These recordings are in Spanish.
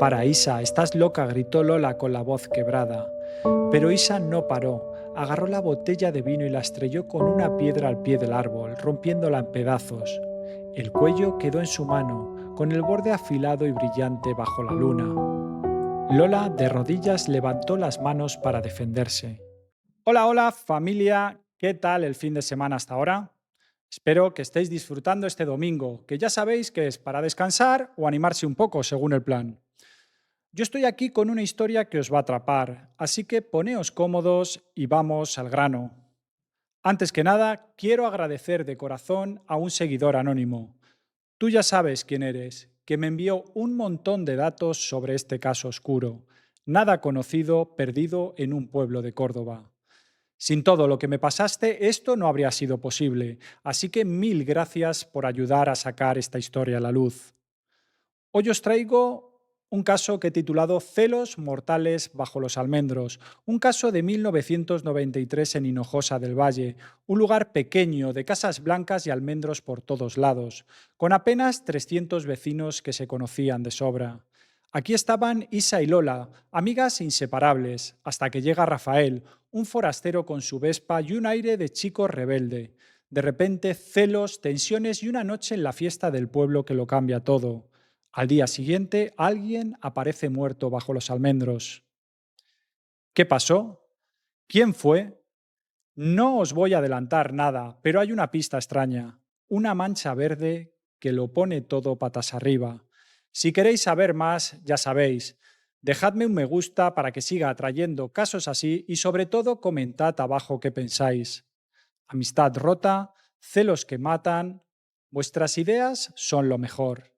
Para, Isa, estás loca, gritó Lola con la voz quebrada. Pero Isa no paró. Agarró la botella de vino y la estrelló con una piedra al pie del árbol, rompiéndola en pedazos. El cuello quedó en su mano, con el borde afilado y brillante bajo la luna. Lola, de rodillas, levantó las manos para defenderse. Hola, hola, familia. ¿Qué tal el fin de semana hasta ahora? Espero que estéis disfrutando este domingo, que ya sabéis que es para descansar o animarse un poco según el plan. Yo estoy aquí con una historia que os va a atrapar, así que poneos cómodos y vamos al grano. Antes que nada, quiero agradecer de corazón a un seguidor anónimo. Tú ya sabes quién eres, que me envió un montón de datos sobre este caso oscuro, nada conocido, perdido en un pueblo de Córdoba. Sin todo lo que me pasaste, esto no habría sido posible, así que mil gracias por ayudar a sacar esta historia a la luz. Hoy os traigo un caso que he titulado Celos mortales bajo los almendros, un caso de 1993 en Hinojosa del Valle, un lugar pequeño de casas blancas y almendros por todos lados, con apenas 300 vecinos que se conocían de sobra. Aquí estaban Isa y Lola, amigas inseparables, hasta que llega Rafael, un forastero con su Vespa y un aire de chico rebelde. De repente, celos, tensiones y una noche en la fiesta del pueblo que lo cambia todo. Al día siguiente, alguien aparece muerto bajo los almendros. ¿Qué pasó? ¿Quién fue? No os voy a adelantar nada, pero hay una pista extraña, una mancha verde que lo pone todo patas arriba. Si queréis saber más, ya sabéis, dejadme un me gusta para que siga atrayendo casos así y sobre todo comentad abajo qué pensáis. Amistad rota, celos que matan, vuestras ideas son lo mejor.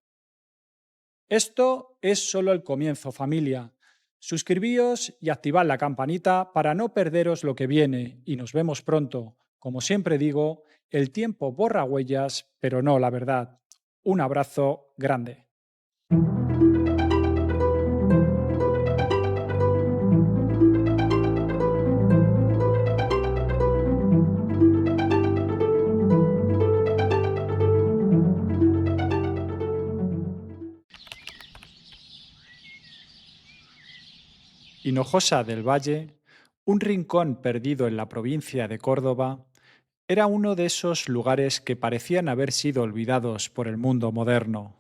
Esto es solo el comienzo, familia. Suscribíos y activad la campanita para no perderos lo que viene y nos vemos pronto. Como siempre digo, el tiempo borra huellas, pero no la verdad. Un abrazo grande. Hinojosa del Valle, un rincón perdido en la provincia de Córdoba, era uno de esos lugares que parecían haber sido olvidados por el mundo moderno.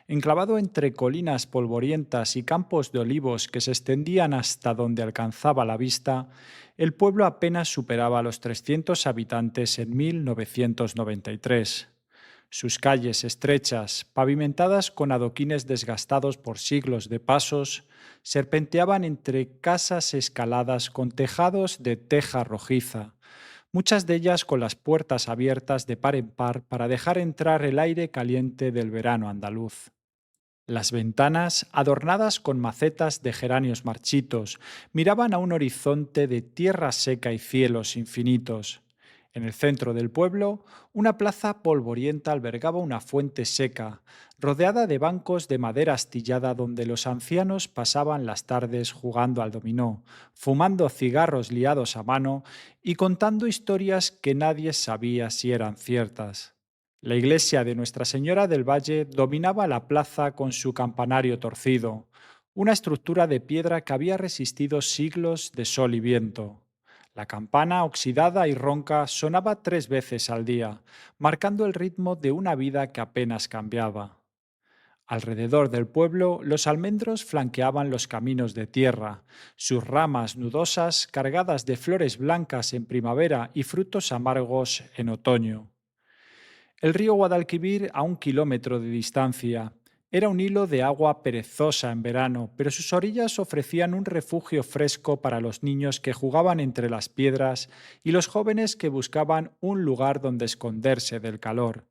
Enclavado entre colinas polvorientas y campos de olivos que se extendían hasta donde alcanzaba la vista, el pueblo apenas superaba los 300 habitantes en 1993. Sus calles estrechas, pavimentadas con adoquines desgastados por siglos de pasos, serpenteaban entre casas escaladas con tejados de teja rojiza, muchas de ellas con las puertas abiertas de par en par para dejar entrar el aire caliente del verano andaluz. Las ventanas, adornadas con macetas de geranios marchitos, miraban a un horizonte de tierra seca y cielos infinitos. En el centro del pueblo, una plaza polvorienta albergaba una fuente seca, rodeada de bancos de madera astillada donde los ancianos pasaban las tardes jugando al dominó, fumando cigarros liados a mano y contando historias que nadie sabía si eran ciertas. La iglesia de Nuestra Señora del Valle dominaba la plaza con su campanario torcido, una estructura de piedra que había resistido siglos de sol y viento. La campana, oxidada y ronca, sonaba 3 veces al día, marcando el ritmo de una vida que apenas cambiaba. Alrededor del pueblo, los almendros flanqueaban los caminos de tierra, sus ramas nudosas cargadas de flores blancas en primavera y frutos amargos en otoño. El río Guadalquivir, a 1 kilómetro de distancia, era un hilo de agua perezosa en verano, pero sus orillas ofrecían un refugio fresco para los niños que jugaban entre las piedras y los jóvenes que buscaban un lugar donde esconderse del calor.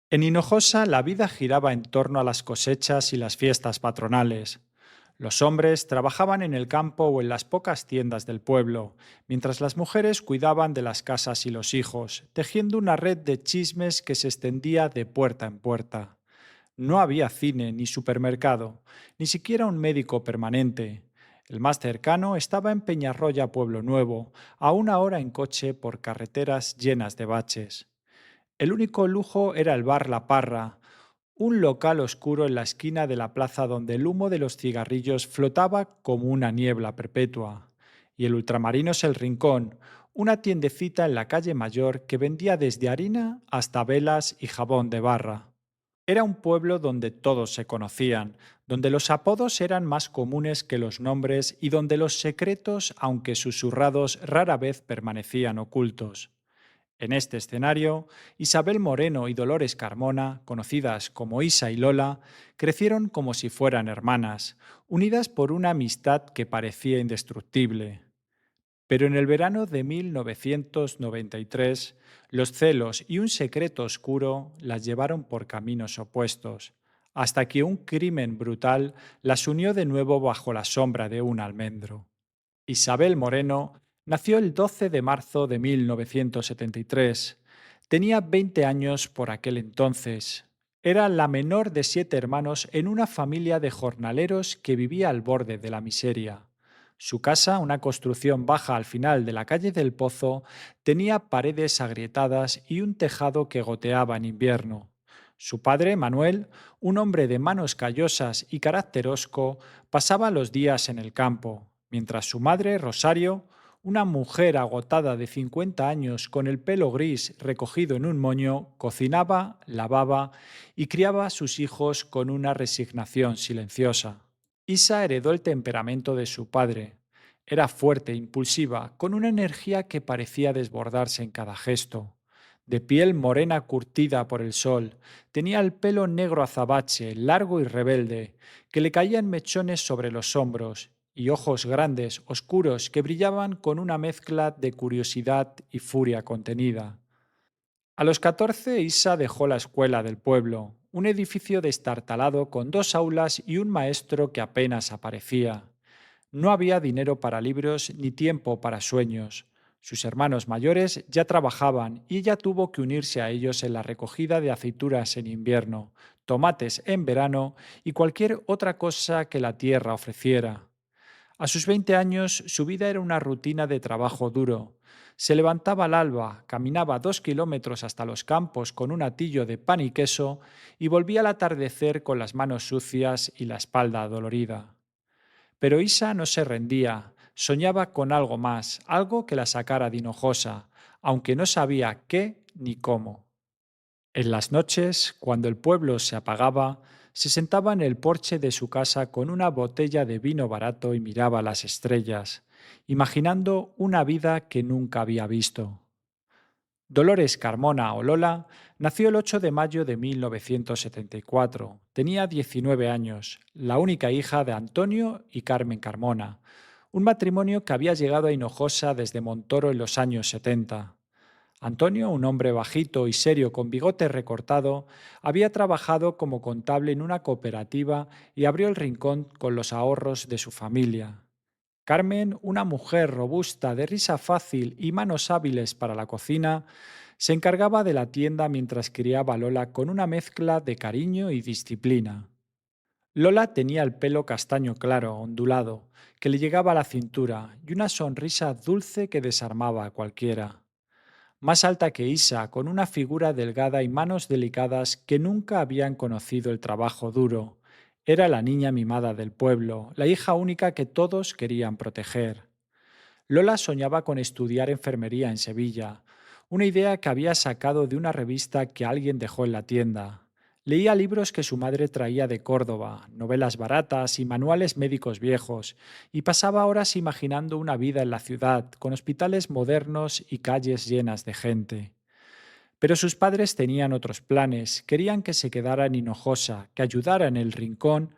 En Hinojosa la vida giraba en torno a las cosechas y las fiestas patronales. Los hombres trabajaban en el campo o en las pocas tiendas del pueblo, mientras las mujeres cuidaban de las casas y los hijos, tejiendo una red de chismes que se extendía de puerta en puerta. No había cine ni supermercado, ni siquiera un médico permanente. El más cercano estaba en Peñarroya, Pueblo Nuevo, a 1 hora en coche por carreteras llenas de baches. El único lujo era el bar La Parra, un local oscuro en la esquina de la plaza donde el humo de los cigarrillos flotaba como una niebla perpetua. Y el Ultramarinos El Rincón, una tiendecita en la calle Mayor que vendía desde harina hasta velas y jabón de barra. Era un pueblo donde todos se conocían, donde los apodos eran más comunes que los nombres y donde los secretos, aunque susurrados, rara vez permanecían ocultos. En este escenario, Isabel Moreno y Dolores Carmona, conocidas como Isa y Lola, crecieron como si fueran hermanas, unidas por una amistad que parecía indestructible. Pero en el verano de 1993, los celos y un secreto oscuro las llevaron por caminos opuestos, hasta que un crimen brutal las unió de nuevo bajo la sombra de un almendro. Isabel Moreno nació el 12 de marzo de 1973. Tenía 20 años por aquel entonces. Era la menor de 7 hermanos en una familia de jornaleros que vivía al borde de la miseria. Su casa, una construcción baja al final de la calle del Pozo, tenía paredes agrietadas y un tejado que goteaba en invierno. Su padre, Manuel, un hombre de manos callosas y carácter hosco, pasaba los días en el campo, mientras su madre, Rosario, una mujer agotada de 50 años con el pelo gris recogido en un moño, cocinaba, lavaba y criaba a sus hijos con una resignación silenciosa. Isa heredó el temperamento de su padre. Era fuerte, impulsiva, con una energía que parecía desbordarse en cada gesto. De piel morena curtida por el sol, tenía el pelo negro azabache, largo y rebelde, que le caían mechones sobre los hombros, y ojos grandes, oscuros, que brillaban con una mezcla de curiosidad y furia contenida. A los 14, Isa dejó la escuela del pueblo, un edificio destartalado con 2 aulas y un maestro que apenas aparecía. No había dinero para libros ni tiempo para sueños. Sus hermanos mayores ya trabajaban y ella tuvo que unirse a ellos en la recogida de aceitunas en invierno, tomates en verano y cualquier otra cosa que la tierra ofreciera. A sus 20 años, su vida era una rutina de trabajo duro. Se levantaba al alba, caminaba 2 kilómetros hasta los campos con un atillo de pan y queso y volvía al atardecer con las manos sucias y la espalda dolorida. Pero Isa no se rendía, soñaba con algo más, algo que la sacara de Hinojosa, aunque no sabía qué ni cómo. En las noches, cuando el pueblo se apagaba, se sentaba en el porche de su casa con una botella de vino barato y miraba las estrellas, imaginando una vida que nunca había visto. Dolores Carmona o Lola nació el 8 de mayo de 1974. Tenía 19 años, la única hija de Antonio y Carmen Carmona, un matrimonio que había llegado a Hinojosa desde Montoro en los años 70. Antonio, un hombre bajito y serio con bigote recortado, había trabajado como contable en una cooperativa y abrió el rincón con los ahorros de su familia. Carmen, una mujer robusta, de risa fácil y manos hábiles para la cocina, se encargaba de la tienda mientras criaba a Lola con una mezcla de cariño y disciplina. Lola tenía el pelo castaño claro, ondulado, que le llegaba a la cintura y una sonrisa dulce que desarmaba a cualquiera. Más alta que Isa, con una figura delgada y manos delicadas que nunca habían conocido el trabajo duro. Era la niña mimada del pueblo, la hija única que todos querían proteger. Lola soñaba con estudiar enfermería en Sevilla, una idea que había sacado de una revista que alguien dejó en la tienda. Leía libros que su madre traía de Córdoba, novelas baratas y manuales médicos viejos, y pasaba horas imaginando una vida en la ciudad, con hospitales modernos y calles llenas de gente. Pero sus padres tenían otros planes, querían que se quedara en Hinojosa, que ayudara en el rincón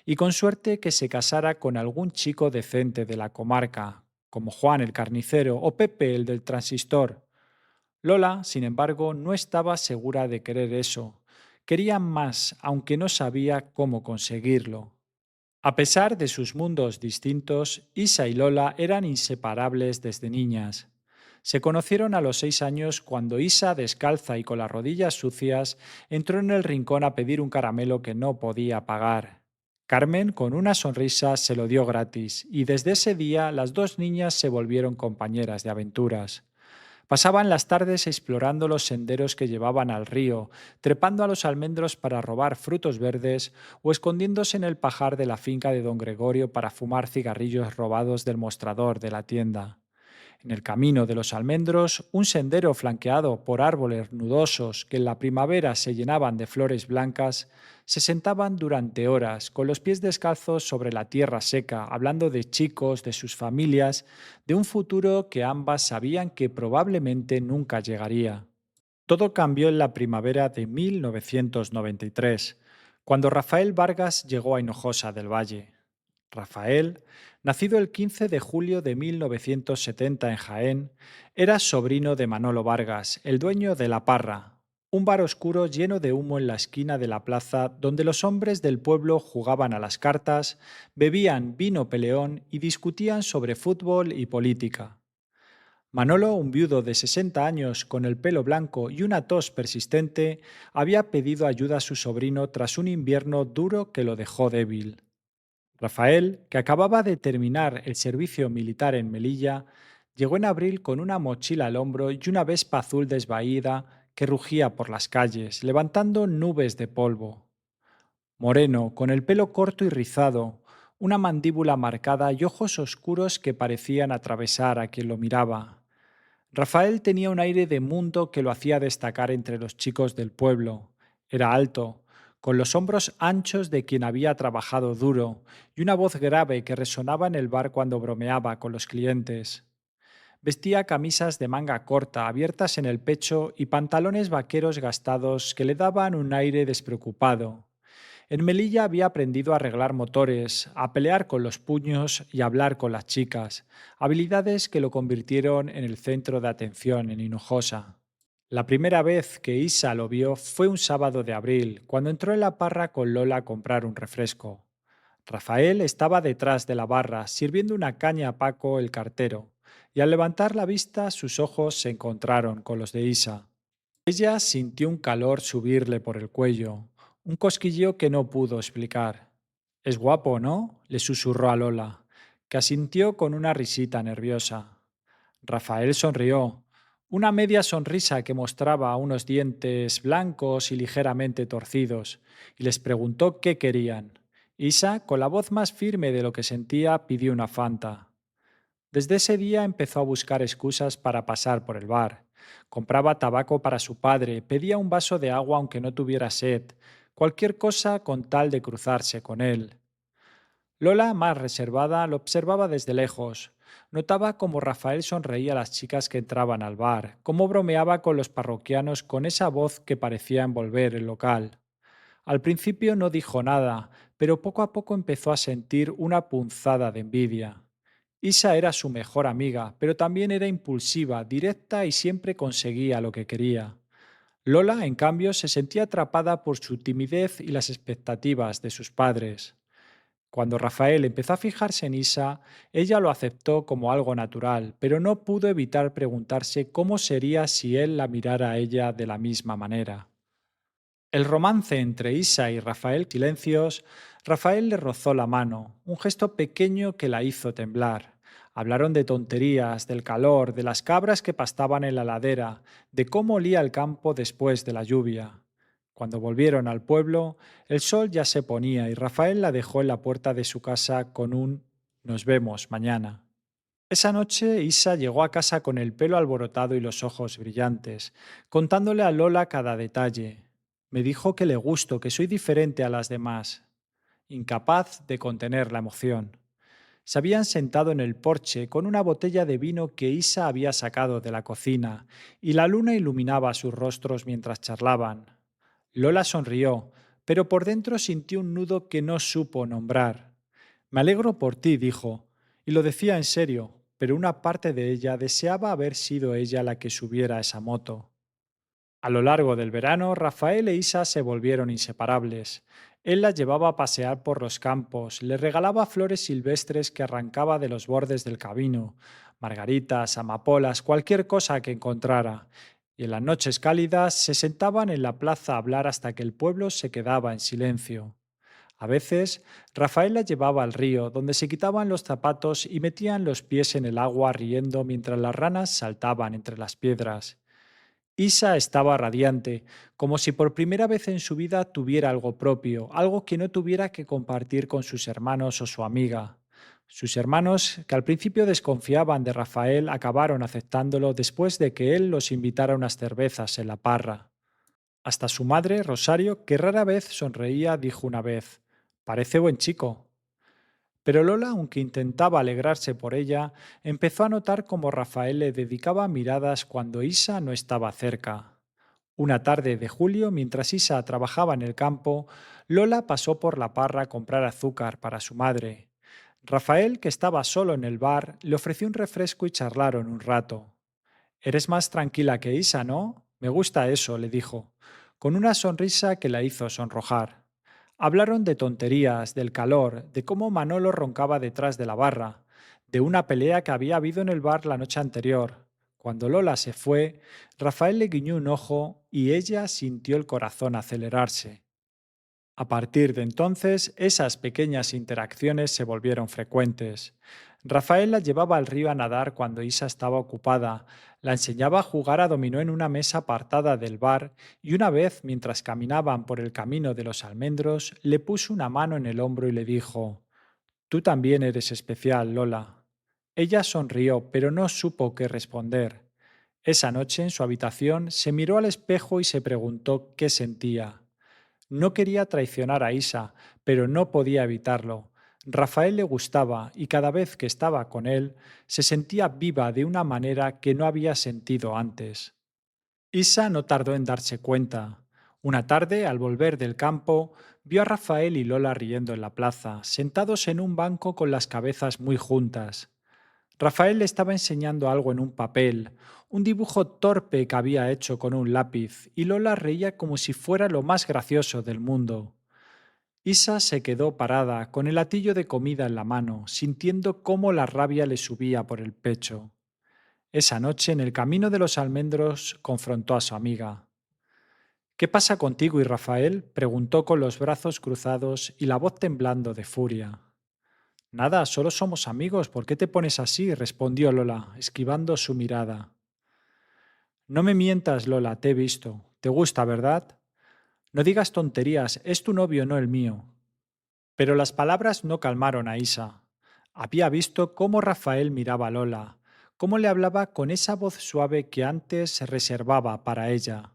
y con suerte que se casara con algún chico decente de la comarca, como Juan el carnicero o Pepe el del transistor. Lola, sin embargo, no estaba segura de querer eso. Quería más, aunque no sabía cómo conseguirlo. A pesar de sus mundos distintos, Isa y Lola eran inseparables desde niñas. Se conocieron a los 6 años cuando Isa, descalza y con las rodillas sucias, entró en el rincón a pedir un caramelo que no podía pagar. Carmen, con una sonrisa, se lo dio gratis y desde ese día las dos niñas se volvieron compañeras de aventuras. Pasaban las tardes explorando los senderos que llevaban al río, trepando a los almendros para robar frutos verdes o escondiéndose en el pajar de la finca de don Gregorio para fumar cigarrillos robados del mostrador de la tienda. En el camino de los almendros, un sendero flanqueado por árboles nudosos que en la primavera se llenaban de flores blancas, se sentaban durante horas, con los pies descalzos sobre la tierra seca, hablando de chicos, de sus familias, de un futuro que ambas sabían que probablemente nunca llegaría. Todo cambió en la primavera de 1993, cuando Rafael Vargas llegó a Hinojosa del Valle. Rafael, nacido el 15 de julio de 1970 en Jaén, era sobrino de Manolo Vargas, el dueño de La Parra, un bar oscuro lleno de humo en la esquina de la plaza donde los hombres del pueblo jugaban a las cartas, bebían vino peleón y discutían sobre fútbol y política. Manolo, un viudo de 60 años con el pelo blanco y una tos persistente, había pedido ayuda a su sobrino tras un invierno duro que lo dejó débil. Rafael, que acababa de terminar el servicio militar en Melilla, llegó en abril con una mochila al hombro y una vespa azul desvaída que rugía por las calles, levantando nubes de polvo. Moreno, con el pelo corto y rizado, una mandíbula marcada y ojos oscuros que parecían atravesar a quien lo miraba. Rafael tenía un aire de mundo que lo hacía destacar entre los chicos del pueblo. Era alto, con los hombros anchos de quien había trabajado duro, y una voz grave que resonaba en el bar cuando bromeaba con los clientes. Vestía camisas de manga corta, abiertas en el pecho, y pantalones vaqueros gastados que le daban un aire despreocupado. En Melilla había aprendido a arreglar motores, a pelear con los puños y a hablar con las chicas, habilidades que lo convirtieron en el centro de atención en Hinojosa. La primera vez que Isa lo vio fue un sábado de abril, cuando entró en la parra con Lola a comprar un refresco. Rafael estaba detrás de la barra, sirviendo una caña a Paco, el cartero, y al levantar la vista sus ojos se encontraron con los de Isa. Ella sintió un calor subirle por el cuello, un cosquilleo que no pudo explicar. Es guapo, ¿no? Le susurró a Lola, que asintió con una risita nerviosa. Rafael sonrió, una media sonrisa que mostraba unos dientes blancos y ligeramente torcidos, y les preguntó qué querían. Isa, con la voz más firme de lo que sentía, pidió una Fanta. Desde ese día empezó a buscar excusas para pasar por el bar. Compraba tabaco para su padre, pedía un vaso de agua aunque no tuviera sed, cualquier cosa con tal de cruzarse con él. Lola, más reservada, lo observaba desde lejos. Notaba cómo Rafael sonreía a las chicas que entraban al bar, cómo bromeaba con los parroquianos con esa voz que parecía envolver el local. Al principio no dijo nada, pero poco a poco empezó a sentir una punzada de envidia. Isa era su mejor amiga, pero también era impulsiva, directa y siempre conseguía lo que quería. Lola, en cambio, se sentía atrapada por su timidez y las expectativas de sus padres. Cuando Rafael empezó a fijarse en Isa, ella lo aceptó como algo natural, pero no pudo evitar preguntarse cómo sería si él la mirara a ella de la misma manera. El romance entre Isa y Rafael Silencios, Rafael le rozó la mano, un gesto pequeño que la hizo temblar. Hablaron de tonterías, del calor, de las cabras que pastaban en la ladera, de cómo olía el campo después de la lluvia. Cuando volvieron al pueblo, el sol ya se ponía y Rafael la dejó en la puerta de su casa con un "Nos vemos mañana". Esa noche Isa llegó a casa con el pelo alborotado y los ojos brillantes, contándole a Lola cada detalle. Me dijo que le gusto, que soy diferente a las demás, incapaz de contener la emoción. Se habían sentado en el porche con una botella de vino que Isa había sacado de la cocina, y la luna iluminaba sus rostros mientras charlaban. Lola sonrió, pero por dentro sintió un nudo que no supo nombrar. Me alegro por ti, dijo, y lo decía en serio, pero una parte de ella deseaba haber sido ella la que subiera esa moto. A lo largo del verano, Rafael e Isa se volvieron inseparables. Él la llevaba a pasear por los campos, le regalaba flores silvestres que arrancaba de los bordes del camino, margaritas, amapolas, cualquier cosa que encontrara. Y en las noches cálidas se sentaban en la plaza a hablar hasta que el pueblo se quedaba en silencio. A veces, Rafael la llevaba al río, donde se quitaban los zapatos y metían los pies en el agua riendo mientras las ranas saltaban entre las piedras. Isa estaba radiante, como si por primera vez en su vida tuviera algo propio, algo que no tuviera que compartir con sus hermanos o su amiga. Sus hermanos, que al principio desconfiaban de Rafael, acabaron aceptándolo después de que él los invitara a unas cervezas en la parra. Hasta su madre, Rosario, que rara vez sonreía, dijo una vez: «Parece buen chico». Pero Lola, aunque intentaba alegrarse por ella, empezó a notar cómo Rafael le dedicaba miradas cuando Isa no estaba cerca. Una tarde de julio, mientras Isa trabajaba en el campo, Lola pasó por la parra a comprar azúcar para su madre. Rafael, que estaba solo en el bar, le ofreció un refresco y charlaron un rato. «Eres más tranquila que Isa, ¿no? Me gusta eso», le dijo, con una sonrisa que la hizo sonrojar. Hablaron de tonterías, del calor, de cómo Manolo roncaba detrás de la barra, de una pelea que había habido en el bar la noche anterior. Cuando Lola se fue, Rafael le guiñó un ojo y ella sintió el corazón acelerarse. A partir de entonces, esas pequeñas interacciones se volvieron frecuentes. Rafael la llevaba al río a nadar cuando Isa estaba ocupada, la enseñaba a jugar a dominó en una mesa apartada del bar y una vez, mientras caminaban por el camino de los almendros, le puso una mano en el hombro y le dijo: «Tú también eres especial, Lola». Ella sonrió, pero no supo qué responder. Esa noche, en su habitación, se miró al espejo y se preguntó qué sentía. No quería traicionar a Isa, pero no podía evitarlo. Rafael le gustaba y cada vez que estaba con él se sentía viva de una manera que no había sentido antes. Isa no tardó en darse cuenta. Una tarde, al volver del campo, vio a Rafael y Lola riendo en la plaza, sentados en un banco con las cabezas muy juntas. Rafael le estaba enseñando algo en un papel, un dibujo torpe que había hecho con un lápiz, y Lola reía como si fuera lo más gracioso del mundo. Isa se quedó parada, con el latillo de comida en la mano, sintiendo cómo la rabia le subía por el pecho. Esa noche, en el camino de los almendros, confrontó a su amiga. «¿Qué pasa contigo y Rafael?», preguntó con los brazos cruzados y la voz temblando de furia. «Nada, solo somos amigos, ¿por qué te pones así?», respondió Lola, esquivando su mirada. «No me mientas, Lola, te he visto. Te gusta, ¿verdad? No digas tonterías, es tu novio, no el mío». Pero las palabras no calmaron a Isa. Había visto cómo Rafael miraba a Lola, cómo le hablaba con esa voz suave que antes se reservaba para ella.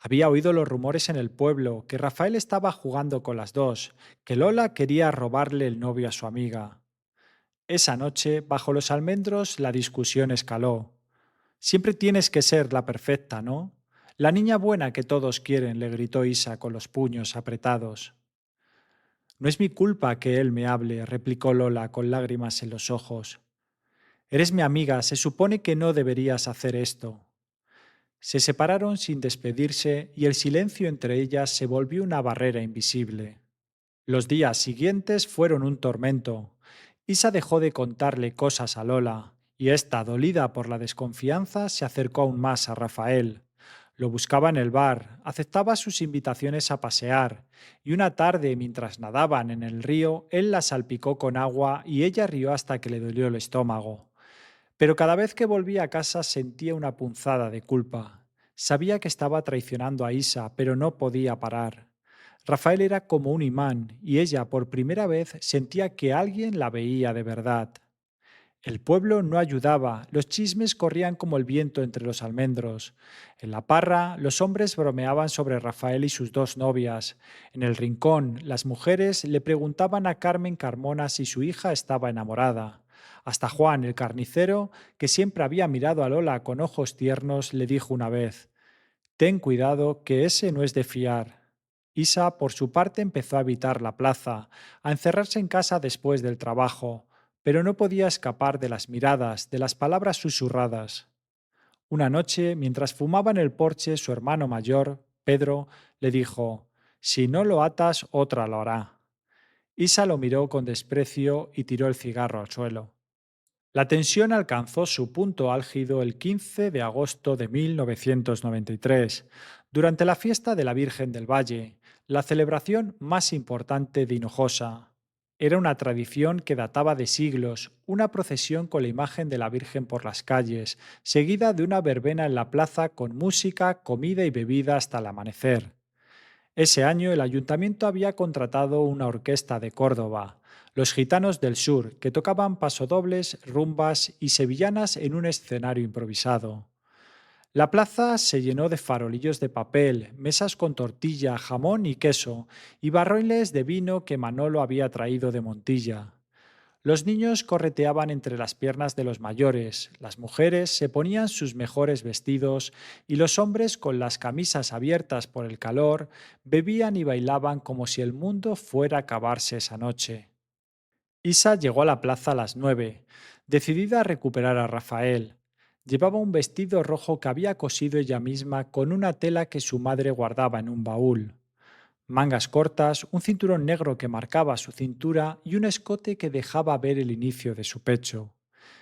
Había oído los rumores en el pueblo, que Rafael estaba jugando con las dos, que Lola quería robarle el novio a su amiga. Esa noche, bajo los almendros, la discusión escaló. «Siempre tienes que ser la perfecta, ¿no? La niña buena que todos quieren», le gritó Isa con los puños apretados. «No es mi culpa que él me hable», replicó Lola con lágrimas en los ojos. «Eres mi amiga, se supone que no deberías hacer esto». Se separaron sin despedirse y el silencio entre ellas se volvió una barrera invisible. Los días siguientes fueron un tormento. Isa dejó de contarle cosas a Lola, y ésta, dolida por la desconfianza, se acercó aún más a Rafael. Lo buscaba en el bar, aceptaba sus invitaciones a pasear, y una tarde, mientras nadaban en el río, él la salpicó con agua y ella rió hasta que le dolió el estómago. Pero cada vez que volvía a casa sentía una punzada de culpa. Sabía que estaba traicionando a Isa, pero no podía parar. Rafael era como un imán y ella por primera vez sentía que alguien la veía de verdad. El pueblo no ayudaba, los chismes corrían como el viento entre los almendros. En la parra, los hombres bromeaban sobre Rafael y sus dos novias. En el rincón, las mujeres le preguntaban a Carmen Carmona si su hija estaba enamorada. Hasta Juan, el carnicero, que siempre había mirado a Lola con ojos tiernos, le dijo una vez: «Ten cuidado, que ese no es de fiar». Isa, por su parte, empezó a evitar la plaza, a encerrarse en casa después del trabajo, pero no podía escapar de las miradas, de las palabras susurradas. Una noche, mientras fumaba en el porche, su hermano mayor, Pedro, le dijo: «Si no lo atas, otra lo hará». Isa lo miró con desprecio y tiró el cigarro al suelo. La tensión alcanzó su punto álgido el 15 de agosto de 1993, durante la fiesta de la Virgen del Valle. la celebración más importante de Hinojosa. Era una tradición que databa de siglos, una procesión con la imagen de la Virgen por las calles, seguida de una verbena en la plaza con música, comida y bebida hasta el amanecer. Ese año el ayuntamiento había contratado una orquesta de Córdoba, los Gitanos del Sur, que tocaban pasodobles, rumbas y sevillanas en un escenario improvisado. La plaza se llenó de farolillos de papel, mesas con tortilla, jamón y queso, y barriles de vino que Manolo había traído de Montilla. Los niños correteaban entre las piernas de los mayores, las mujeres se ponían sus mejores vestidos y los hombres con las camisas abiertas por el calor bebían y bailaban como si el mundo fuera a acabarse esa noche. Isa llegó a la plaza a las 9, decidida a recuperar a Rafael. Llevaba un vestido rojo que había cosido ella misma con una tela que su madre guardaba en un baúl. Mangas cortas, un cinturón negro que marcaba su cintura y un escote que dejaba ver el inicio de su pecho.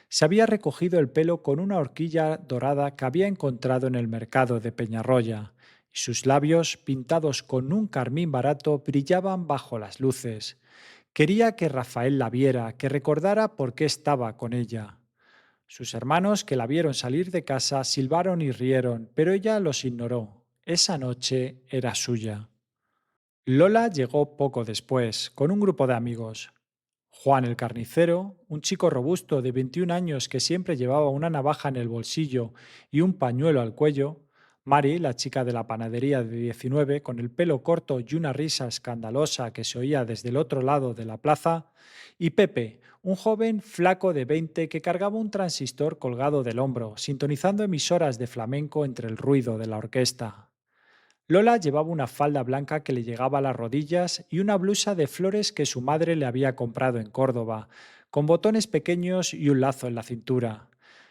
Se había recogido el pelo con una horquilla dorada que había encontrado en el mercado de Peñarroya, y sus labios, pintados con un carmín barato, brillaban bajo las luces. Quería que Rafael la viera, que recordara por qué estaba con ella. Sus hermanos, que la vieron salir de casa, silbaron y rieron, pero ella los ignoró. Esa noche era suya. Lola llegó poco después, con un grupo de amigos. Juan el carnicero, un chico robusto de 21 años que siempre llevaba una navaja en el bolsillo y un pañuelo al cuello, Mari, la chica de la panadería de 19, con el pelo corto y una risa escandalosa que se oía desde el otro lado de la plaza, y Pepe, un joven flaco de 20 que cargaba un transistor colgado del hombro, sintonizando emisoras de flamenco entre el ruido de la orquesta. Lola llevaba una falda blanca que le llegaba a las rodillas y una blusa de flores que su madre le había comprado en Córdoba, con botones pequeños y un lazo en la cintura.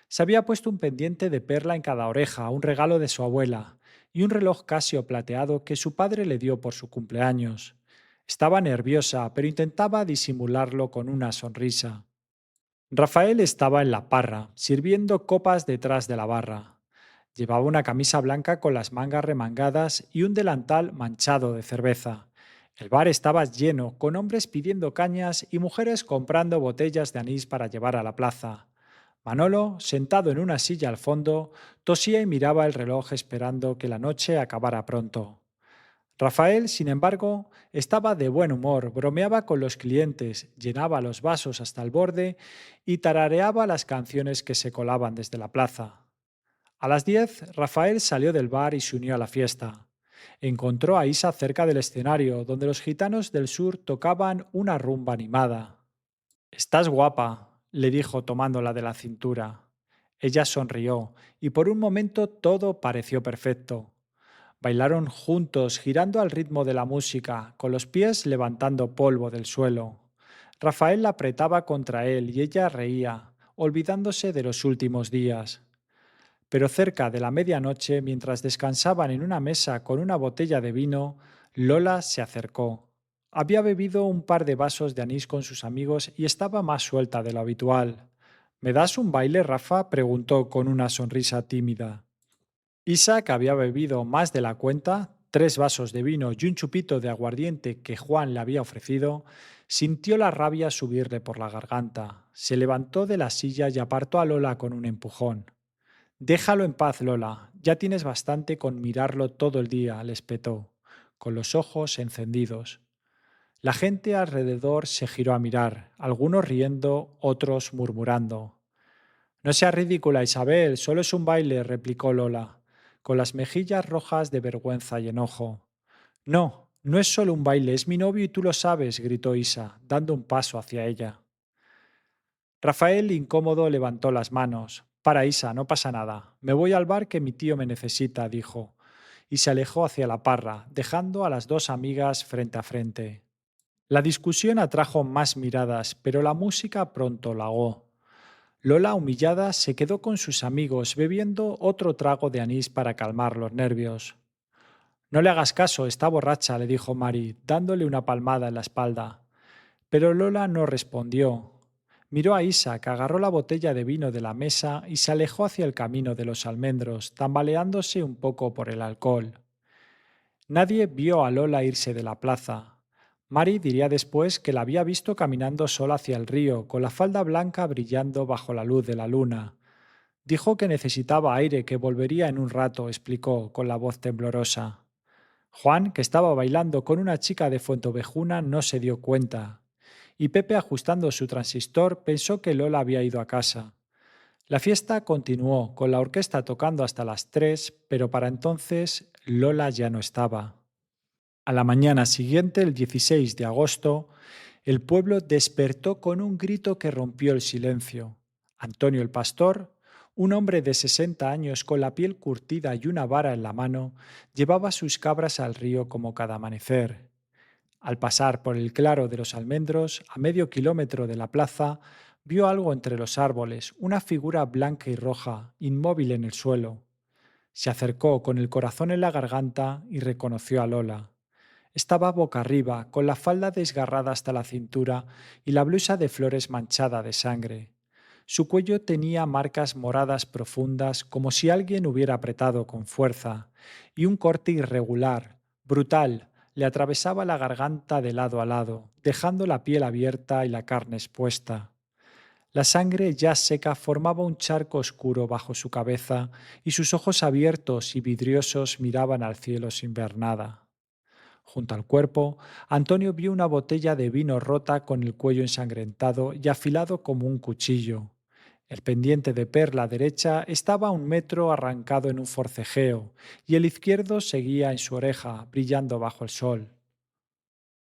Se había puesto un pendiente de perla en cada oreja, un regalo de su abuela, y un reloj Casio plateado que su padre le dio por su cumpleaños. Estaba nerviosa, pero intentaba disimularlo con una sonrisa. Rafael estaba en la parra, sirviendo copas detrás de la barra. Llevaba una camisa blanca con las mangas remangadas y un delantal manchado de cerveza. El bar estaba lleno, con hombres pidiendo cañas y mujeres comprando botellas de anís para llevar a la plaza. Manolo, sentado en una silla al fondo, tosía y miraba el reloj esperando que la noche acabara pronto. Rafael, sin embargo, estaba de buen humor, bromeaba con los clientes, llenaba los vasos hasta el borde y tarareaba las canciones que se colaban desde la plaza. A las 10, Rafael salió del bar y se unió a la fiesta. Encontró a Isa cerca del escenario, donde los gitanos del sur tocaban una rumba animada. «Estás guapa», le dijo tomándola de la cintura. Ella sonrió, y por un momento todo pareció perfecto. Bailaron juntos, girando al ritmo de la música, con los pies levantando polvo del suelo. Rafael la apretaba contra él y ella reía, olvidándose de los últimos días. Pero cerca de la medianoche, mientras descansaban en una mesa con una botella de vino, Lola se acercó. Había bebido un par de vasos de anís con sus amigos y estaba más suelta de lo habitual. ¿Me das un baile, Rafa?, preguntó con una sonrisa tímida. Isaac había bebido más de la cuenta, 3 vasos de vino y un chupito de aguardiente que Juan le había ofrecido, sintió la rabia subirle por la garganta. Se levantó de la silla y apartó a Lola con un empujón. «Déjalo en paz, Lola. Ya tienes bastante con mirarlo todo el día», le espetó, con los ojos encendidos. La gente alrededor se giró a mirar, algunos riendo, otros murmurando. «No seas ridícula, Isabel, solo es un baile», replicó Lola, con las mejillas rojas de vergüenza y enojo. «No, no es solo un baile, es mi novio y tú lo sabes», gritó Isa, dando un paso hacia ella. Rafael, incómodo, levantó las manos. «Para, Isa, no pasa nada. Me voy al bar que mi tío me necesita», dijo, y se alejó hacia la parra, dejando a las dos amigas frente a frente. La discusión atrajo más miradas, pero la música pronto la ahogó. Lola, humillada, se quedó con sus amigos bebiendo otro trago de anís para calmar los nervios. «No le hagas caso, está borracha», le dijo Mari, dándole una palmada en la espalda. Pero Lola no respondió. Miró a Isaac, agarró la botella de vino de la mesa y se alejó hacia el camino de los almendros, tambaleándose un poco por el alcohol. Nadie vio a Lola irse de la plaza. Mari diría después que la había visto caminando sola hacia el río, con la falda blanca brillando bajo la luz de la luna. Dijo que necesitaba aire, que volvería en un rato, explicó con la voz temblorosa. Juan, que estaba bailando con una chica de Fuentovejuna, no se dio cuenta. Y Pepe, ajustando su transistor, pensó que Lola había ido a casa. La fiesta continuó, con la orquesta tocando hasta las 3, pero para entonces Lola ya no estaba. A la mañana siguiente, el 16 de agosto, el pueblo despertó con un grito que rompió el silencio. Antonio el pastor, un hombre de 60 años con la piel curtida y una vara en la mano, llevaba sus cabras al río como cada amanecer. Al pasar por el claro de los almendros, a medio kilómetro de la plaza, vio algo entre los árboles, una figura blanca y roja, inmóvil en el suelo. Se acercó con el corazón en la garganta y reconoció a Lola. Estaba boca arriba, con la falda desgarrada hasta la cintura y la blusa de flores manchada de sangre. Su cuello tenía marcas moradas profundas como si alguien hubiera apretado con fuerza, y un corte irregular, brutal, le atravesaba la garganta de lado a lado, dejando la piel abierta y la carne expuesta. La sangre ya seca formaba un charco oscuro bajo su cabeza y sus ojos abiertos y vidriosos miraban al cielo sin ver nada. Junto al cuerpo, Antonio vio una botella de vino rota con el cuello ensangrentado y afilado como un cuchillo. El pendiente de perla derecha estaba a un metro arrancado en un forcejeo y el izquierdo seguía en su oreja, brillando bajo el sol.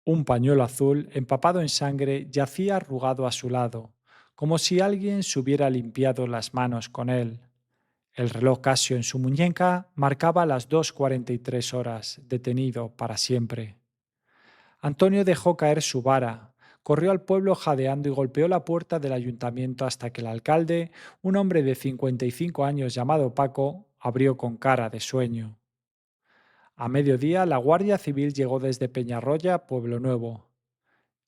Un pañuelo azul, empapado en sangre, yacía arrugado a su lado, como si alguien se hubiera limpiado las manos con él. El reloj Casio en su muñeca marcaba las 2:43 detenido para siempre. Antonio dejó caer su vara, corrió al pueblo jadeando y golpeó la puerta del ayuntamiento hasta que el alcalde, un hombre de 55 años llamado Paco, abrió con cara de sueño. A mediodía, la Guardia Civil llegó desde Peñarroya, Pueblo Nuevo.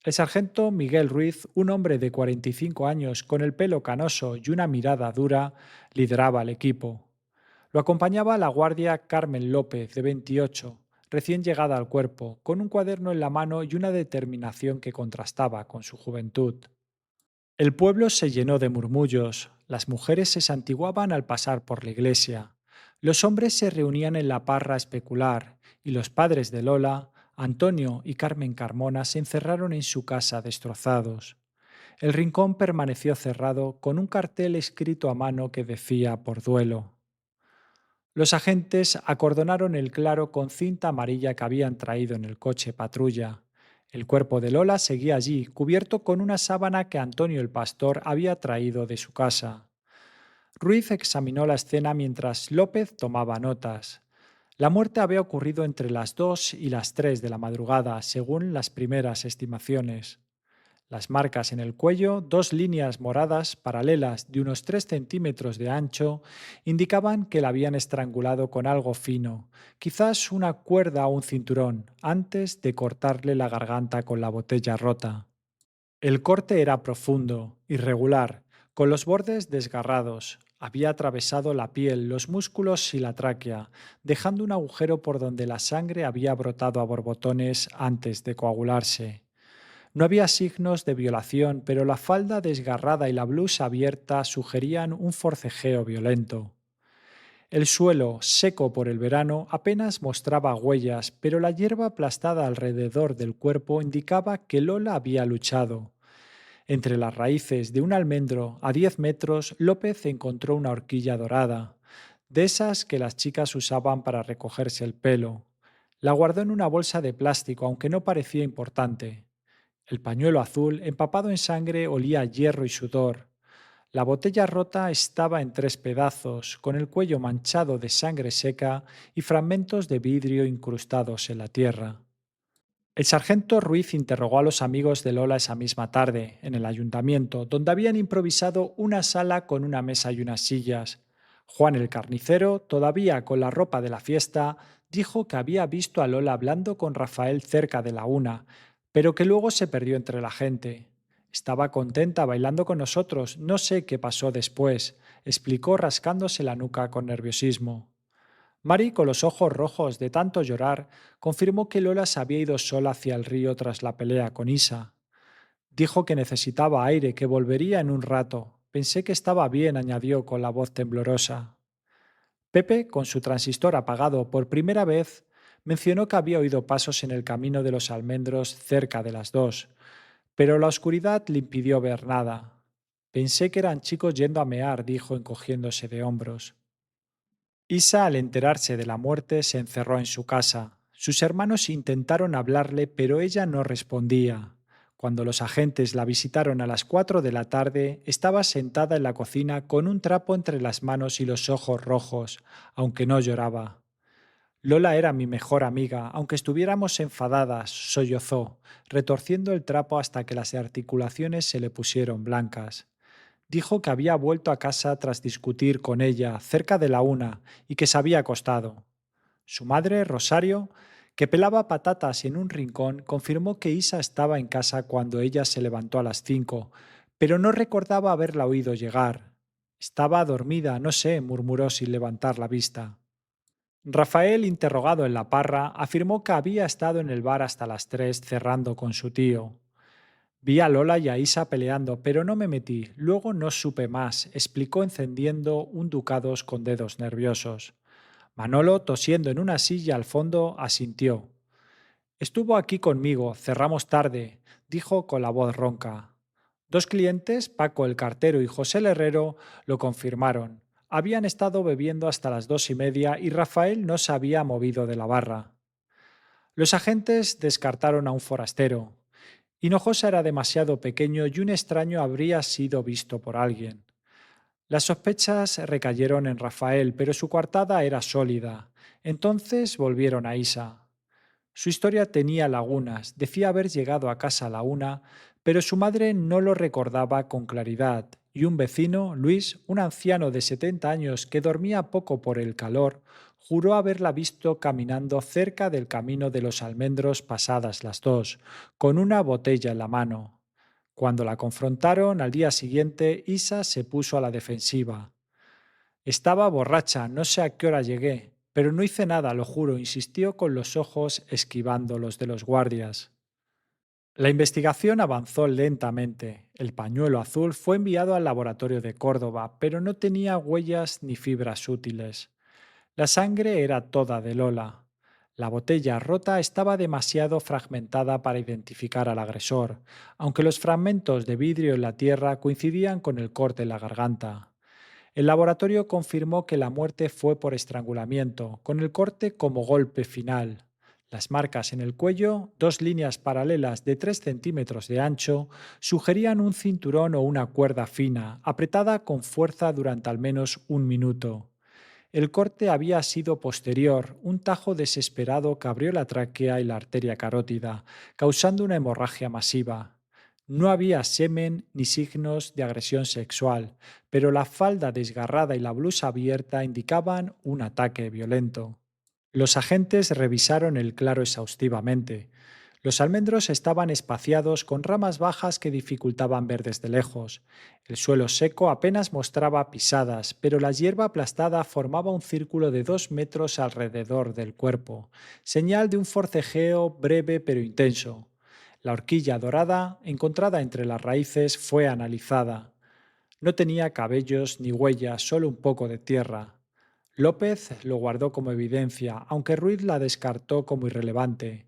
El sargento Miguel Ruiz, un hombre de 45 años con el pelo canoso y una mirada dura, lideraba el equipo. Lo acompañaba la guardia Carmen López, de 28, recién llegada al cuerpo, con un cuaderno en la mano y una determinación que contrastaba con su juventud. El pueblo se llenó de murmullos, las mujeres se santiguaban al pasar por la iglesia, los hombres se reunían en la parra a especular y los padres de Lola, Antonio y Carmen Carmona, se encerraron en su casa destrozados. El rincón permaneció cerrado con un cartel escrito a mano que decía por duelo. Los agentes acordonaron el claro con cinta amarilla que habían traído en el coche patrulla. El cuerpo de Lola seguía allí, cubierto con una sábana que Antonio el pastor había traído de su casa. Ruiz examinó la escena mientras López tomaba notas. La muerte había ocurrido entre las 2 y las 3 de la madrugada, según las primeras estimaciones. Las marcas en el cuello, dos líneas moradas paralelas de unos 3 centímetros de ancho, indicaban que la habían estrangulado con algo fino, quizás una cuerda o un cinturón, antes de cortarle la garganta con la botella rota. El corte era profundo, irregular, con los bordes desgarrados. Había atravesado la piel, los músculos y la tráquea, dejando un agujero por donde la sangre había brotado a borbotones antes de coagularse. No había signos de violación, pero la falda desgarrada y la blusa abierta sugerían un forcejeo violento. El suelo, seco por el verano, apenas mostraba huellas, pero la hierba aplastada alrededor del cuerpo indicaba que Lola había luchado. Entre las raíces de un almendro a 10 metros, López encontró una horquilla dorada, de esas que las chicas usaban para recogerse el pelo. La guardó en una bolsa de plástico, aunque no parecía importante. El pañuelo azul, empapado en sangre, olía a hierro y sudor. La botella rota estaba en 3 pedazos, con el cuello manchado de sangre seca y fragmentos de vidrio incrustados en la tierra. El sargento Ruiz interrogó a los amigos de Lola esa misma tarde, en el ayuntamiento, donde habían improvisado una sala con una mesa y unas sillas. Juan el carnicero, todavía con la ropa de la fiesta, dijo que había visto a Lola hablando con Rafael cerca de la una, pero que luego se perdió entre la gente. Estaba contenta bailando con nosotros, no sé qué pasó después, explicó rascándose la nuca con nerviosismo. Mari, con los ojos rojos de tanto llorar, confirmó que Lola se había ido sola hacia el río tras la pelea con Isa. Dijo que necesitaba aire, que volvería en un rato. Pensé que estaba bien, añadió con la voz temblorosa. Pepe, con su transistor apagado por primera vez, mencionó que había oído pasos en el camino de los almendros cerca de las 2, pero la oscuridad le impidió ver nada. Pensé que eran chicos yendo a mear, dijo encogiéndose de hombros. Isa, al enterarse de la muerte, se encerró en su casa. Sus hermanos intentaron hablarle, pero ella no respondía. Cuando los agentes la visitaron a las 4 de la tarde, estaba sentada en la cocina con un trapo entre las manos y los ojos rojos, aunque no lloraba. Lola era mi mejor amiga, aunque estuviéramos enfadadas, sollozó, retorciendo el trapo hasta que las articulaciones se le pusieron blancas. Dijo que había vuelto a casa tras discutir con ella cerca de la 1 y que se había acostado. Su madre, Rosario, que pelaba patatas en un rincón, confirmó que Isa estaba en casa cuando ella se levantó a las 5, pero no recordaba haberla oído llegar. Estaba dormida, no sé, murmuró sin levantar la vista. Rafael, interrogado en la parra, afirmó que había estado en el bar hasta las 3 cerrando con su tío. Vi a Lola y a Isa peleando, pero no me metí. Luego no supe más, explicó encendiendo un ducados con dedos nerviosos. Manolo, tosiendo en una silla al fondo, asintió. Estuvo aquí conmigo, cerramos tarde, dijo con la voz ronca. Dos clientes, Paco el cartero y José el herrero, lo confirmaron. Habían estado bebiendo hasta las 2:30 y Rafael no se había movido de la barra. Los agentes descartaron a un forastero. Hinojosa era demasiado pequeño y un extraño habría sido visto por alguien. Las sospechas recayeron en Rafael, pero su coartada era sólida. Entonces volvieron a Isa. Su historia tenía lagunas, decía haber llegado a casa a la 1, pero su madre no lo recordaba con claridad, y un vecino, Luis, un anciano de 70 años que dormía poco por el calor, juró haberla visto caminando cerca del camino de los almendros pasadas las 2, con una botella en la mano. Cuando la confrontaron al día siguiente, Isa se puso a la defensiva. Estaba borracha, no sé a qué hora llegué, pero no hice nada, lo juro, insistió con los ojos esquivando los de los guardias. La investigación avanzó lentamente. El pañuelo azul fue enviado al laboratorio de Córdoba, pero no tenía huellas ni fibras útiles. La sangre era toda de Lola. La botella rota estaba demasiado fragmentada para identificar al agresor, aunque los fragmentos de vidrio en la tierra coincidían con el corte en la garganta. El laboratorio confirmó que la muerte fue por estrangulamiento, con el corte como golpe final. Las marcas en el cuello, dos líneas paralelas de 3 centímetros de ancho, sugerían un cinturón o una cuerda fina, apretada con fuerza durante al menos un minuto. El corte había sido posterior, un tajo desesperado que abrió la tráquea y la arteria carótida, causando una hemorragia masiva. No había semen ni signos de agresión sexual, pero la falda desgarrada y la blusa abierta indicaban un ataque violento. Los agentes revisaron el claro exhaustivamente. Los almendros estaban espaciados con ramas bajas que dificultaban ver desde lejos. El suelo seco apenas mostraba pisadas, pero la hierba aplastada formaba un círculo de 2 metros alrededor del cuerpo, señal de un forcejeo breve pero intenso. La horquilla dorada, encontrada entre las raíces, fue analizada. No tenía cabellos ni huellas, solo un poco de tierra. López lo guardó como evidencia, aunque Ruiz la descartó como irrelevante.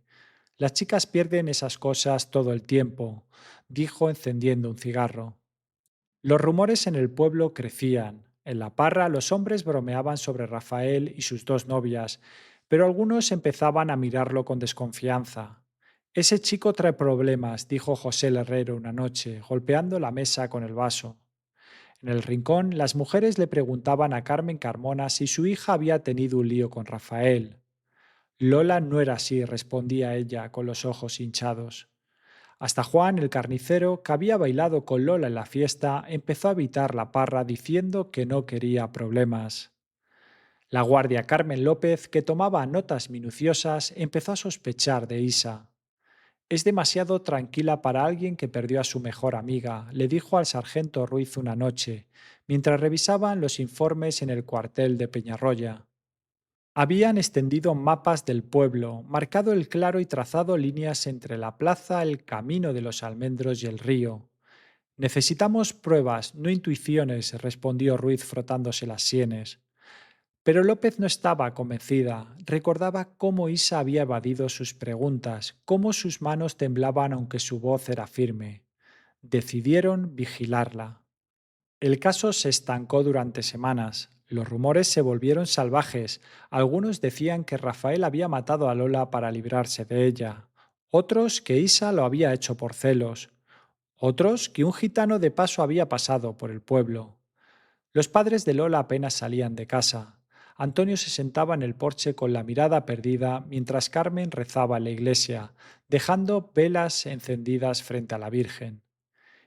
Las chicas pierden esas cosas todo el tiempo, dijo encendiendo un cigarro. Los rumores en el pueblo crecían. En la parra los hombres bromeaban sobre Rafael y sus dos novias, pero algunos empezaban a mirarlo con desconfianza. Ese chico trae problemas, dijo José el herrero una noche, golpeando la mesa con el vaso. En el rincón, las mujeres le preguntaban a Carmen Carmona si su hija había tenido un lío con Rafael. Lola no era así, respondía ella con los ojos hinchados. Hasta Juan, el carnicero, que había bailado con Lola en la fiesta, empezó a evitar la parra diciendo que no quería problemas. La guardia Carmen López, que tomaba notas minuciosas, empezó a sospechar de Isa. Es demasiado tranquila para alguien que perdió a su mejor amiga, le dijo al sargento Ruiz una noche, mientras revisaban los informes en el cuartel de Peñarroya. Habían extendido mapas del pueblo, marcado el claro y trazado líneas entre la plaza, el camino de los almendros y el río. Necesitamos pruebas, no intuiciones, respondió Ruiz frotándose las sienes. Pero López no estaba convencida. Recordaba cómo Isa había evadido sus preguntas, cómo sus manos temblaban aunque su voz era firme. Decidieron vigilarla. El caso se estancó durante semanas. Los rumores se volvieron salvajes. Algunos decían que Rafael había matado a Lola para librarse de ella. Otros que Isa lo había hecho por celos. Otros que un gitano de paso había pasado por el pueblo. Los padres de Lola apenas salían de casa. Antonio se sentaba en el porche con la mirada perdida mientras Carmen rezaba en la iglesia, dejando velas encendidas frente a la Virgen.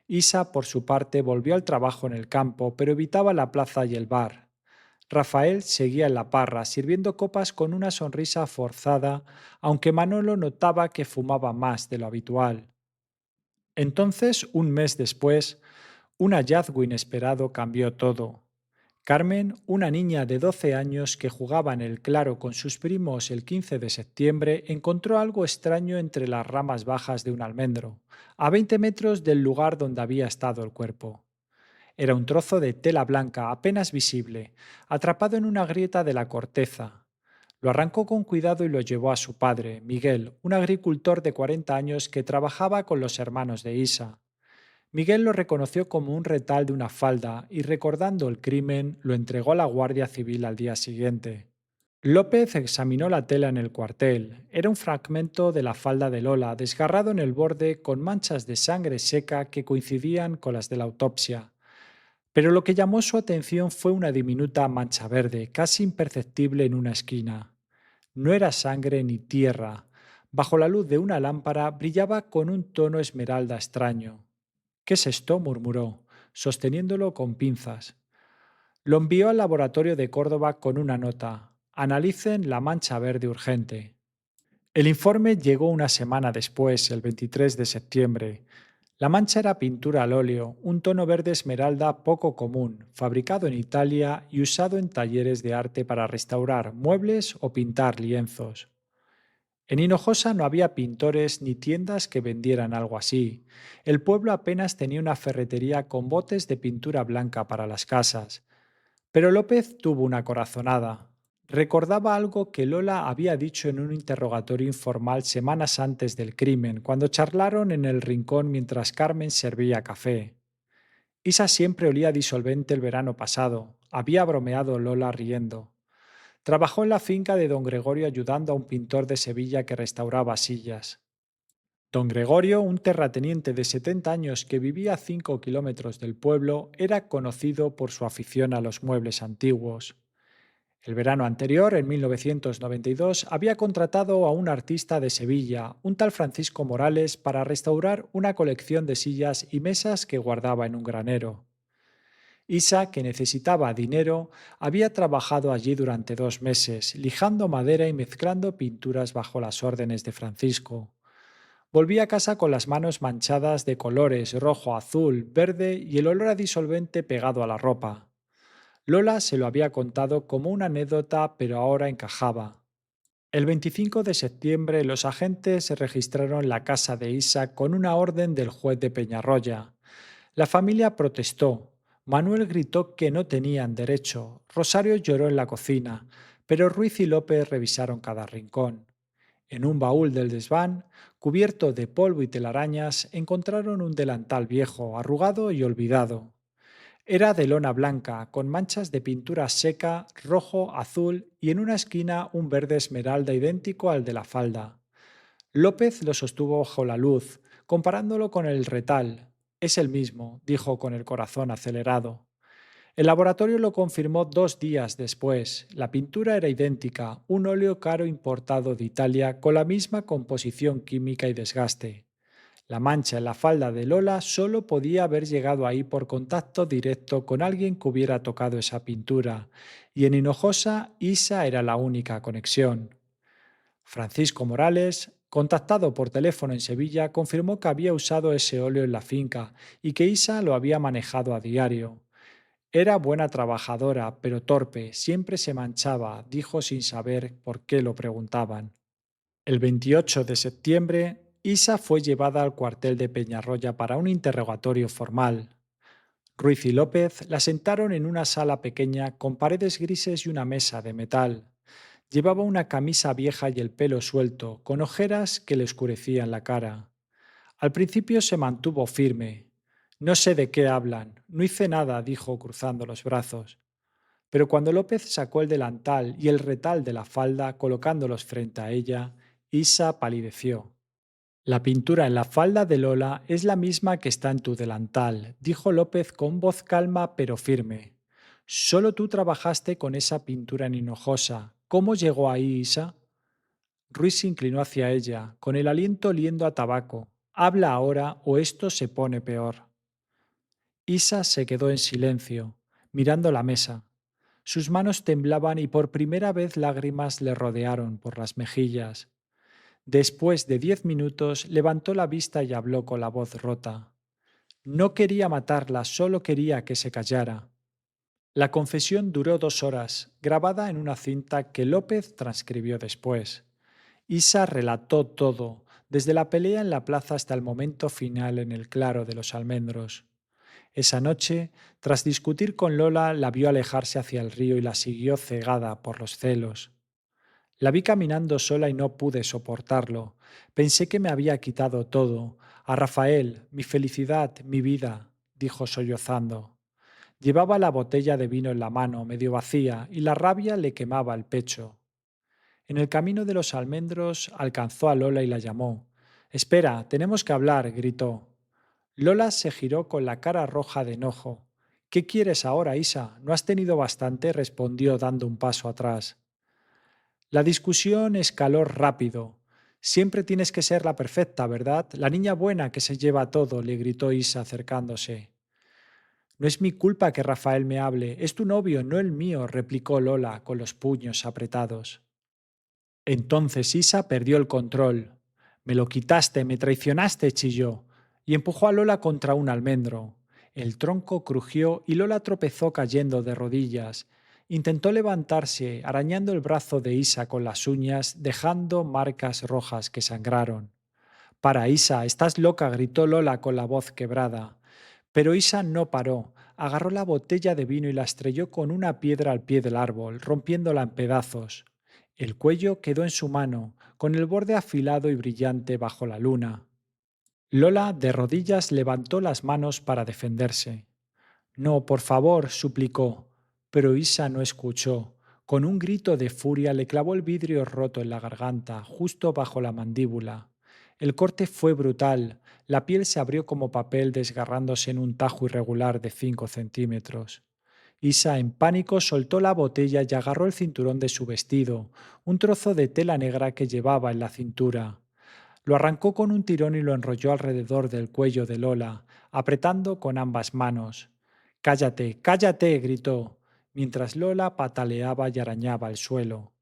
Isa, por su parte, volvió al trabajo en el campo, pero evitaba la plaza y el bar. Rafael seguía en la parra, sirviendo copas con una sonrisa forzada, aunque Manolo notaba que fumaba más de lo habitual. Entonces, un mes después, un hallazgo inesperado cambió todo. Carmen, una niña de 12 años que jugaba en el claro con sus primos el 15 de septiembre, encontró algo extraño entre las ramas bajas de un almendro, a 20 metros del lugar donde había estado el cuerpo. Era un trozo de tela blanca apenas visible, atrapado en una grieta de la corteza. Lo arrancó con cuidado y lo llevó a su padre, Miguel, un agricultor de 40 años que trabajaba con los hermanos de Isa. Miguel lo reconoció como un retal de una falda y recordando el crimen lo entregó a la Guardia Civil al día siguiente. López examinó la tela en el cuartel. Era un fragmento de la falda de Lola, desgarrado en el borde con manchas de sangre seca que coincidían con las de la autopsia. Pero lo que llamó su atención fue una diminuta mancha verde, casi imperceptible en una esquina. No era sangre ni tierra. Bajo la luz de una lámpara brillaba con un tono esmeralda extraño. ¿Qué es esto? Murmuró, sosteniéndolo con pinzas. Lo envió al laboratorio de Córdoba con una nota. Analicen la mancha verde urgente. El informe llegó una semana después, el 23 de septiembre. La mancha era pintura al óleo, un tono verde esmeralda poco común, fabricado en Italia y usado en talleres de arte para restaurar muebles o pintar lienzos. En Hinojosa no había pintores ni tiendas que vendieran algo así. El pueblo apenas tenía una ferretería con botes de pintura blanca para las casas. Pero López tuvo una corazonada. Recordaba algo que Lola había dicho en un interrogatorio informal semanas antes del crimen, cuando charlaron en el rincón mientras Carmen servía café. Isa siempre olía disolvente el verano pasado. Había bromeado Lola riendo. Trabajó en la finca de don Gregorio ayudando a un pintor de Sevilla que restauraba sillas. Don Gregorio, un terrateniente de 70 años que vivía a 5 kilómetros del pueblo, era conocido por su afición a los muebles antiguos. El verano anterior, en 1992, había contratado a un artista de Sevilla, un tal Francisco Morales, para restaurar una colección de sillas y mesas que guardaba en un granero. Isa, que necesitaba dinero, había trabajado allí durante 2 meses, lijando madera y mezclando pinturas bajo las órdenes de Francisco. Volví a casa con las manos manchadas de colores rojo, azul, verde y el olor a disolvente pegado a la ropa. Lola se lo había contado como una anécdota, pero ahora encajaba. El 25 de septiembre los agentes registraron la casa de Isa con una orden del juez de Peñarroya. La familia protestó. Manuel gritó que no tenían derecho. Rosario lloró en la cocina, pero Ruiz y López revisaron cada rincón. En un baúl del desván, cubierto de polvo y telarañas, encontraron un delantal viejo, arrugado y olvidado. Era de lona blanca, con manchas de pintura seca, rojo, azul y en una esquina un verde esmeralda idéntico al de la falda. López lo sostuvo bajo la luz, comparándolo con el retal. Es el mismo, dijo con el corazón acelerado. El laboratorio lo confirmó 2 días después. La pintura era idéntica, un óleo caro importado de Italia con la misma composición química y desgaste. La mancha en la falda de Lola solo podía haber llegado ahí por contacto directo con alguien que hubiera tocado esa pintura, y en Hinojosa Isa era la única conexión. Francisco Morales, contactado por teléfono en Sevilla, confirmó que había usado ese óleo en la finca y que Isa lo había manejado a diario. Era buena trabajadora, pero torpe, siempre se manchaba, dijo sin saber por qué lo preguntaban. El 28 de septiembre, Isa fue llevada al cuartel de Peñarroya para un interrogatorio formal. Ruiz y López la sentaron en una sala pequeña con paredes grises y una mesa de metal. Llevaba una camisa vieja y el pelo suelto, con ojeras que le oscurecían la cara. Al principio se mantuvo firme. No sé de qué hablan, no hice nada, dijo cruzando los brazos. Pero cuando López sacó el delantal y el retal de la falda colocándolos frente a ella, Isa palideció. La pintura en la falda de Lola es la misma que está en tu delantal, dijo López con voz calma pero firme. Solo tú trabajaste con esa pintura en Hinojosa. ¿Cómo llegó ahí, Isa? Ruiz se inclinó hacia ella, con el aliento oliendo a tabaco. Habla ahora o esto se pone peor. Isa se quedó en silencio, mirando la mesa. Sus manos temblaban y por primera vez lágrimas le rodearon por las mejillas. Después de 10 minutos levantó la vista y habló con la voz rota. No quería matarla, solo quería que se callara. La confesión duró 2 horas, grabada en una cinta que López transcribió después. Isa relató todo, desde la pelea en la plaza hasta el momento final en el claro de los almendros. Esa noche, tras discutir con Lola, la vio alejarse hacia el río y la siguió cegada por los celos. La vi caminando sola y no pude soportarlo. Pensé que me había quitado todo. A Rafael, mi felicidad, mi vida, dijo sollozando. Llevaba la botella de vino en la mano, medio vacía, y la rabia le quemaba el pecho. En el camino de los almendros alcanzó a Lola y la llamó. Espera, tenemos que hablar, gritó. Lola se giró con la cara roja de enojo. ¿Qué quieres ahora, Isa? ¿No has tenido bastante? Respondió dando un paso atrás. La discusión escaló rápido. Siempre tienes que ser la perfecta, ¿verdad? La niña buena que se lleva todo, le gritó Isa acercándose. No es mi culpa que Rafael me hable, es tu novio, no el mío, replicó Lola con los puños apretados. Entonces Isa perdió el control. Me lo quitaste, me traicionaste, chilló, y empujó a Lola contra un almendro. El tronco crujió y Lola tropezó cayendo de rodillas. Intentó levantarse, arañando el brazo de Isa con las uñas, dejando marcas rojas que sangraron. Para, Isa, estás loca, gritó Lola con la voz quebrada. Pero Isa no paró. Agarró la botella de vino y la estrelló con una piedra al pie del árbol, rompiéndola en pedazos. El cuello quedó en su mano, con el borde afilado y brillante bajo la luna. Lola, de rodillas, levantó las manos para defenderse. No, por favor, suplicó. Pero Isa no escuchó. Con un grito de furia le clavó el vidrio roto en la garganta, justo bajo la mandíbula. El corte fue brutal. La piel se abrió como papel desgarrándose en un tajo irregular de 5 centímetros. Isa, en pánico, soltó la botella y agarró el cinturón de su vestido, un trozo de tela negra que llevaba en la cintura. Lo arrancó con un tirón y lo enrolló alrededor del cuello de Lola, apretando con ambas manos. Cállate, cállate, gritó, mientras Lola pataleaba y arañaba el suelo.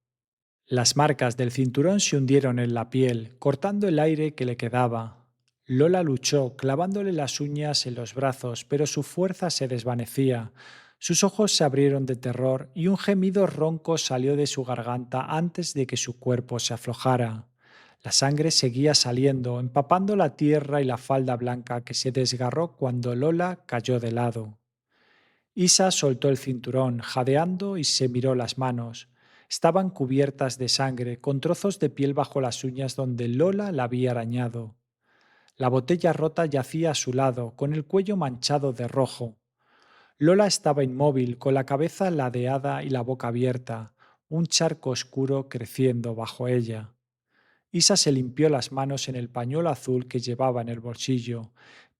Las marcas del cinturón se hundieron en la piel, cortando el aire que le quedaba. Lola luchó, clavándole las uñas en los brazos, pero su fuerza se desvanecía. Sus ojos se abrieron de terror y un gemido ronco salió de su garganta antes de que su cuerpo se aflojara. La sangre seguía saliendo, empapando la tierra y la falda blanca que se desgarró cuando Lola cayó de lado. Isa soltó el cinturón, jadeando, y se miró las manos. Estaban cubiertas de sangre, con trozos de piel bajo las uñas donde Lola la había arañado. La botella rota yacía a su lado, con el cuello manchado de rojo. Lola estaba inmóvil, con la cabeza ladeada y la boca abierta, un charco oscuro creciendo bajo ella. Isa se limpió las manos en el pañuelo azul que llevaba en el bolsillo,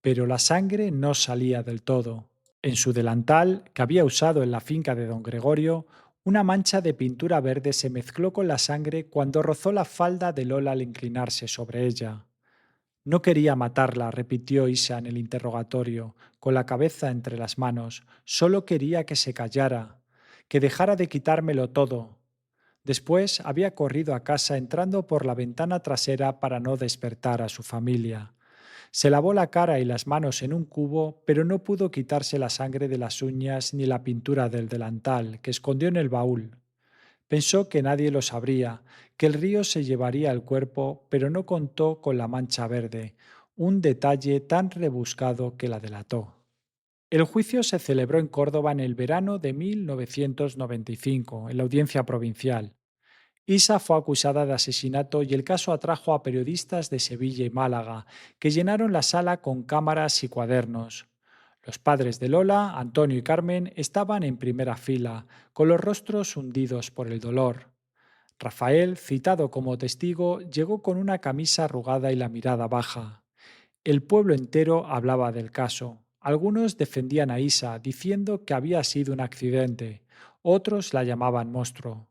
pero la sangre no salía del todo. En su delantal, que había usado en la finca de don Gregorio, una mancha de pintura verde se mezcló con la sangre cuando rozó la falda de Lola al inclinarse sobre ella. No quería matarla, repitió Isa en el interrogatorio, con la cabeza entre las manos. Solo quería que se callara, que dejara de quitármelo todo. Después había corrido a casa entrando por la ventana trasera para no despertar a su familia. Se lavó la cara y las manos en un cubo, pero no pudo quitarse la sangre de las uñas ni la pintura del delantal, que escondió en el baúl. Pensó que nadie lo sabría, que el río se llevaría el cuerpo, pero no contó con la mancha verde, un detalle tan rebuscado que la delató. El juicio se celebró en Córdoba en el verano de 1995, en la audiencia provincial. Isa fue acusada de asesinato y el caso atrajo a periodistas de Sevilla y Málaga, que llenaron la sala con cámaras y cuadernos. Los padres de Lola, Antonio y Carmen, estaban en primera fila, con los rostros hundidos por el dolor. Rafael, citado como testigo, llegó con una camisa arrugada y la mirada baja. El pueblo entero hablaba del caso. Algunos defendían a Isa, diciendo que había sido un accidente. Otros la llamaban monstruo.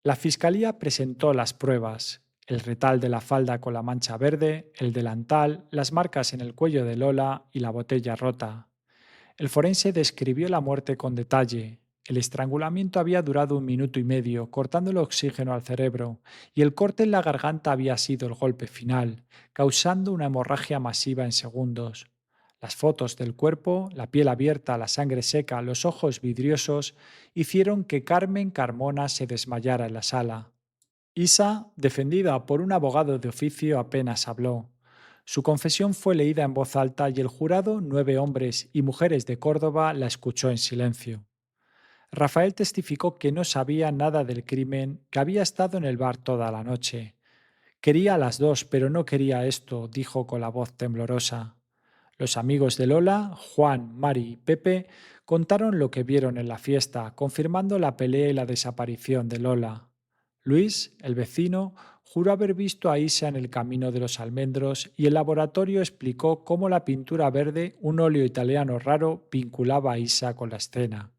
La fiscalía presentó las pruebas: el retal de la falda con la mancha verde, el delantal, las marcas en el cuello de Lola y la botella rota. El forense describió la muerte con detalle. El estrangulamiento había durado 1 minuto y medio, cortando el oxígeno al cerebro, y el corte en la garganta había sido el golpe final, causando una hemorragia masiva en segundos. Las fotos del cuerpo, la piel abierta, la sangre seca, los ojos vidriosos, hicieron que Carmen Carmona se desmayara en la sala. Isa, defendida por un abogado de oficio, apenas habló. Su confesión fue leída en voz alta y el jurado, 9 hombres y mujeres de Córdoba, la escuchó en silencio. Rafael testificó que no sabía nada del crimen, que había estado en el bar toda la noche. Quería a las dos, pero no quería esto, dijo con la voz temblorosa. Los amigos de Lola, Juan, Mari y Pepe, contaron lo que vieron en la fiesta, confirmando la pelea y la desaparición de Lola. Luis, el vecino, juró haber visto a Isa en el camino de los almendros y el laboratorio explicó cómo la pintura verde, un óleo italiano raro, vinculaba a Isa con la escena.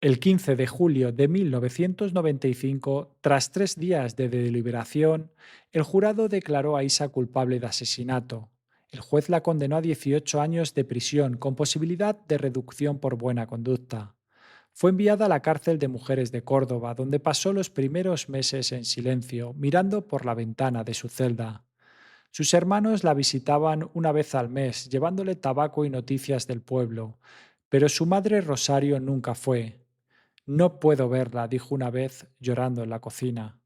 El 15 de julio de 1995, tras 3 días de deliberación, el jurado declaró a Isa culpable de asesinato. El juez la condenó a 18 años de prisión con posibilidad de reducción por buena conducta. Fue enviada a la cárcel de mujeres de Córdoba, donde pasó los primeros meses en silencio, mirando por la ventana de su celda. Sus hermanos la visitaban una vez al mes, llevándole tabaco y noticias del pueblo, pero su madre Rosario nunca fue. No puedo verla, dijo una vez llorando en la cocina.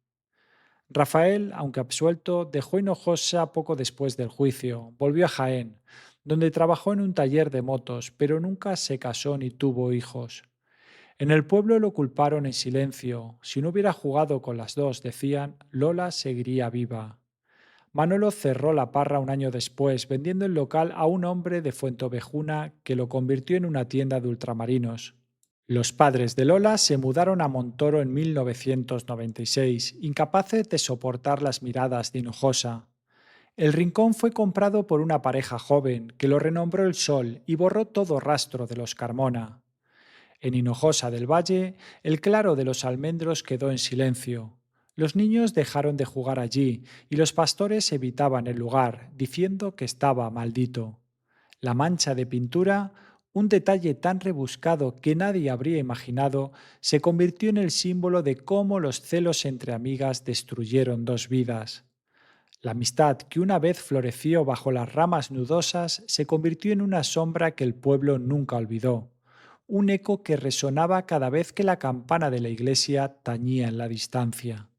Rafael, aunque absuelto, dejó Hinojosa poco después del juicio. Volvió a Jaén, donde trabajó en un taller de motos, pero nunca se casó ni tuvo hijos. En el pueblo lo culparon en silencio. Si no hubiera jugado con las dos, decían, Lola seguiría viva. Manolo cerró la parra un año después, vendiendo el local a un hombre de Fuentovejuna que lo convirtió en una tienda de ultramarinos. Los padres de Lola se mudaron a Montoro en 1996, incapaces de soportar las miradas de Hinojosa. El rincón fue comprado por una pareja joven que lo renombró El Sol y borró todo rastro de los Carmona. En Hinojosa del Valle, el claro de los almendros quedó en silencio. Los niños dejaron de jugar allí y los pastores evitaban el lugar, diciendo que estaba maldito. La mancha de pintura, un detalle tan rebuscado que nadie habría imaginado, se convirtió en el símbolo de cómo los celos entre amigas destruyeron 2 vidas. La amistad que una vez floreció bajo las ramas nudosas se convirtió en una sombra que el pueblo nunca olvidó, un eco que resonaba cada vez que la campana de la iglesia tañía en la distancia.